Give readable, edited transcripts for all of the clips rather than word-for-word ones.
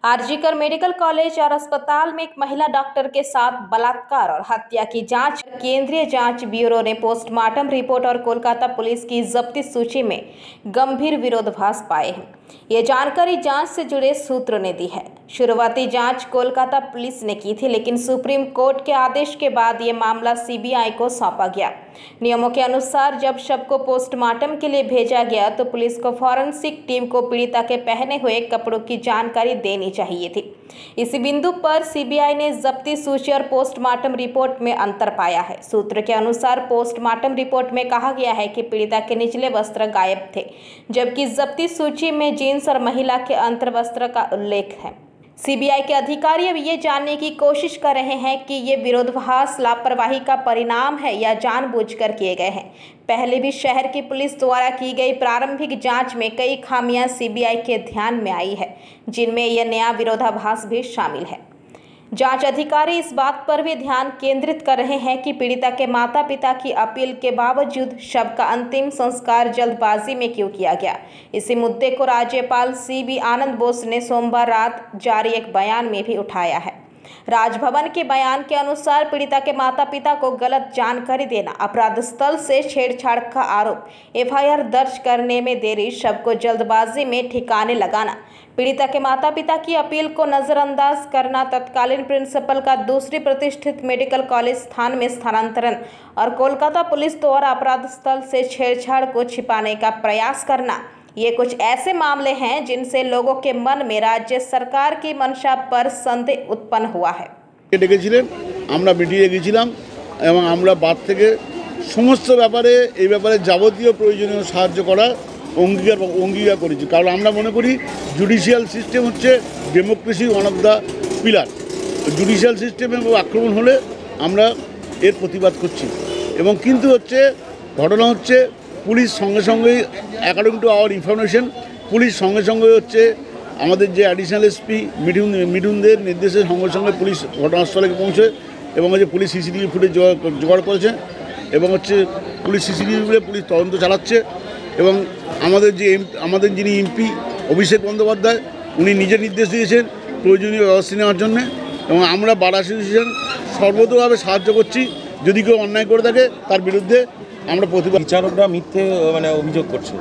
RG Kar medical college और अस्पताल में एक महिला डॉक्टर के साथ बलात्कार और हत्या की जांच केंद्रीय जांच ब्यूरो ने पोस्टमार्टम रिपोर्ट और कोलकाता पुलिस की जब्ती सूची में गंभीर विरोधाभास पाए हैं। ये जानकारी जांच से जुड़े सूत्रों ने दी है। शुरुआती जांच कोलकाता पुलिस ने की थी, लेकिन सुप्रीम कोर्ट के आदेश के बाद ये मामला सीबीआई को सौंपा गया। नियमों के अनुसार जब शव को पोस्टमार्टम के लिए भेजा गया तो पुलिस को फॉरेंसिक टीम को पीड़िता के पहने हुए कपड़ों की जानकारी देनी चाहिए थी। इसी बिंदु पर सीबीआई ने जब्ती सूची और पोस्टमार्टम रिपोर्ट में अंतर पाया है। सूत्र के अनुसार पोस्टमार्टम रिपोर्ट में कहा गया है कि पीड़िता के निचले वस्त्र गायब थे, जबकि जब्ती सूची में जींस और महिला के अंतर्वस्त्र का उल्लेख है। सीबीआई के अधिकारी अब ये जानने की कोशिश कर रहे हैं कि ये विरोधाभास लापरवाही का परिणाम है या जानबूझकर किए गए हैं। पहले भी शहर की पुलिस द्वारा की गई प्रारंभिक जांच में कई खामियां सीबीआई के ध्यान में आई है, जिनमें यह नया विरोधाभास भी शामिल है। जांच अधिकारी इस बात पर भी ध्यान केंद्रित कर रहे हैं कि पीड़िता के माता पिता की अपील के बावजूद शव का अंतिम संस्कार जल्दबाजी में क्यों किया गया। इसी मुद्दे को राज्यपाल सीबी आनंद बोस ने सोमवार रात जारी एक बयान में भी उठाया है। राजभवन के बयान के अनुसार पीड़िता के माता पिता को गलत जानकारी देना, अपराध स्थल से छेड़छाड़ का आरोप, एफआईआर दर्ज करने में देरी, शव को जल्दबाजी में ठिकाने लगाना, पीड़िता के माता पिता की अपील को नजरअंदाज करना, तत्कालीन प्रिंसिपल का दूसरी प्रतिष्ठित मेडिकल कॉलेज स्थान में स्थानांतरण और कोलकाता पुलिस द्वारा अपराध स्थल से छेड़छाड़ को छिपाने का प्रयास करना, ये कुछ ऐसे मामले हैं जिनसे लोगों के मन में राज्य सरकार की मंशा पर संदेह उत्पन्न हुआ है। আমরা মিটিয়ে গিয়েছিলাম এবং আমরা বাদ থেকে সমস্ত ব্যাপারে এই ব্যাপারে যাবতীয় প্রয়োজনীয় সাহায্য করার অঙ্গীকার করেছি, কারণ আমরা মনে করি জুডিশিয়াল সিস্টেম হচ্ছে democracy one of the pillar. Judicial সিস্টেমে আক্রমণ হলে আমরা এর প্রতিবাদ করছি এবং কিন্তু হচ্ছে ঘটনা হচ্ছে পুলিশ সঙ্গে সঙ্গেই according to our information police সঙ্গে সঙ্গে হচ্ছে আমাদের যে অ্যাডিশনাল এসপি মিঠুনদের নির্দেশে সঙ্গে সঙ্গে পুলিশ ঘটনাস্থলে পৌঁছে এবং হচ্ছে পুলিশ সিসিটিভি ফুটেজ জোগাড় করেছে এবং হচ্ছে পুলিশ সিসিটিভিতে পুলিশ তদন্ত চালাচ্ছে এবং আমাদের যিনি এমপি অভিষেক বন্দ্যোপাধ্যায় উনি নিজে নির্দেশ দিয়েছেন প্রয়োজনীয় ব্যবস্থা নেওয়ার জন্য এবং আমরা বার অ্যাসোসিয়েশন সর্বতোভাবে সাহায্য করছি। যদি কেউ অন্যায় করে থাকে তার বিরুদ্ধে আমরা প্রতিবাদ। বিচারকরা মিথ্যে অভিযোগ করছে।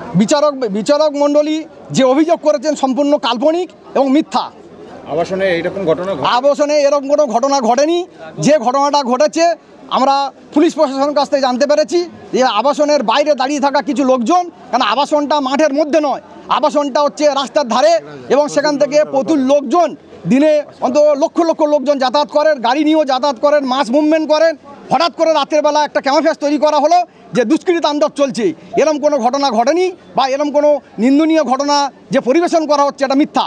বিচারক মণ্ডলী যে অভিযোগ করেছেন সম্পূর্ণ কাল্পনিক এবং মিথ্যা। আবাসনে এরকম কোনো ঘটনা ঘটেনি। যে ঘটনাটা ঘটেছে আমরা পুলিশ প্রশাসনের কাছ থেকে জানতে পেরেছি যে আবাসনের বাইরে দাঁড়িয়ে থাকা কিছু লোকজন, কারণ আবাসনটা মাঠের মধ্যে নয়, আবাসনটা হচ্ছে রাস্তার ধারে এবং সেখান থেকে প্রচুর লোকজন দিনে অন্তত লক্ষ লক্ষ লোকজন যাতায়াত করেন, গাড়ি নিয়েও যাতায়াত করেন, মাস মুভমেন্ট করেন। হঠাৎ করে রাতের বেলা একটা ক্যামোফ্লেজ তৈরি করা হলো যে দুষ্কৃতি তাণ্ডব চলছে, এরকম কোনো ঘটনা ঘটেনি বা এরকম কোনো নিন্দনীয় ঘটনা যে পরিবেশন করা হচ্ছে এটা মিথ্যা।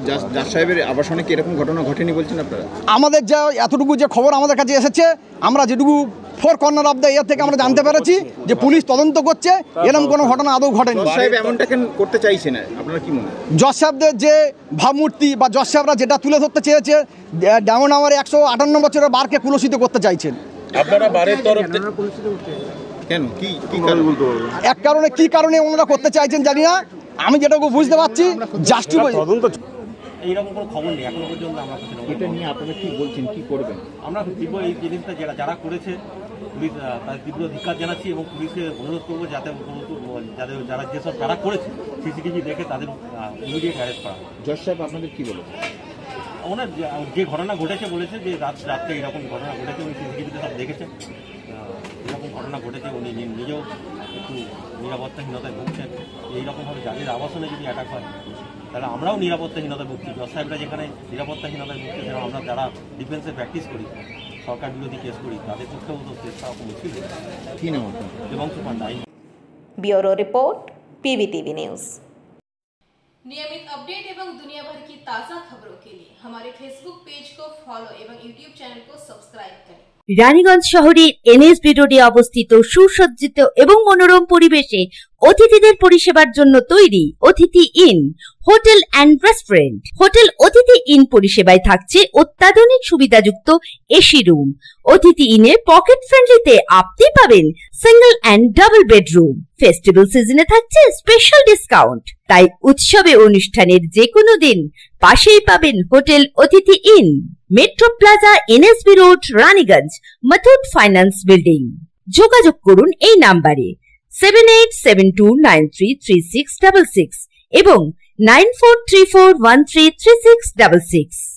জাজ সাহেবের আবাসনে কি এরকম ঘটনা ঘটেনি বলছেন আপনারা? আমাদের যা এতটুকু যে খবর আমাদের কাছে এসেছে, আমরা যেটুকু four corner of the year থেকে আমরা জানতে পেরেছি যে পুলিশ তদন্ত করছে, এরকম কোনো ঘটনা আদৌ ঘটেনি। জজ সাহেব এমনটা কেন করতে চাইছে না, আপনারা কি মনে হয়? জজ সাহেবদের যে ভাবমূর্তি বা জজ সাহেবরা যেটা তুলে ধরতে চেয়েছে, যেমন আমার 158 বছরের বারকে কুলসিত করতে চাইছেন। আপনারা বারের তরফ থেকে কেন কি এক কারণে কি কারণে ওনারা করতে চাইছেন জানি না, আমি যেটুকু বুঝতে পারছি জাস্টিস এইরকম কোনো খবর নেই এখনো পর্যন্ত। আমরা এটা নিয়ে আপনারা কি বলছেন, কি করবেন? আমরা তীব্র এই জিনিসটা যারা করেছে পুলিশ তার তীব্র ধিক্কার জানাচ্ছি এবং পুলিশকে অনুরোধ করবো যারা যেসব যারা করেছে সিসিটিভি দেখে তাদের ইমিডিয়েট অ্যারেস্ট করা। জজ সাহেব আপনাদের কি বলেছে? ওনার যে ঘটনা ঘটেছে বলেছে যে রাত্রে এরকম ঘটনা ঘটেছে, উনি সিসিটিভিতে সব দেখেছেন, এরকম ঘটনা ঘটেছে, উনি নিজেও একটু নিরাপত্তাহীনতায় ভুগছেন। এইরকমভাবে যাদের আবাসনে যদি অ্যাটাক হয় তাহলে আমরাও নিরাপত্তাহীনতায় ভুগছি। জজ সাহেবরা যেখানে নিরাপত্তাহীনতায় ভুগছে, সেখানে আমরা যারা ডিফেন্সে প্র্যাকটিস করি, সরকার বিরোধী কেস করি, তাদের পক্ষেও তো কেস করা মুশকিল। কি নাম এবং super bureau report PVTV news. नियमित अपडेट एवं दुनिया भर की ताज़ा खबरों के लिए हमारे फेसबुक पेज को फॉलो एवं यूट्यूब चैनल को सब्सक्राइब करें। রানীগঞ্জ শহরের এনএসবি রোডে অবস্থিত সুসজ্জিত এবং মনোরম পরিবেশে অতিথিদের পরিষেবার জন্য তৈরি অতিথি in hotel and restaurant. Hotel অতিথি ইন পরিষেবায় থাকছে অত্যাধুনিক সুবিধাযুক্ত এসি রুম। অতিথি ইনে পকেট ফ্রেন্ডলিতে আপনি পাবেন single and double bedroom. Festival সিজনে থাকছে স্পেশাল ডিসকাউন্ট। তাই উৎসবে অনুষ্ঠানের যে কোনো দিন পাশেই পাবেন হোটেল অতিথি in, metro plaza, NSB road, Raniganj, Muthoot finance building. যোগাযোগ করুন এই নাম্বারে 7872933666 এবং 9434133666।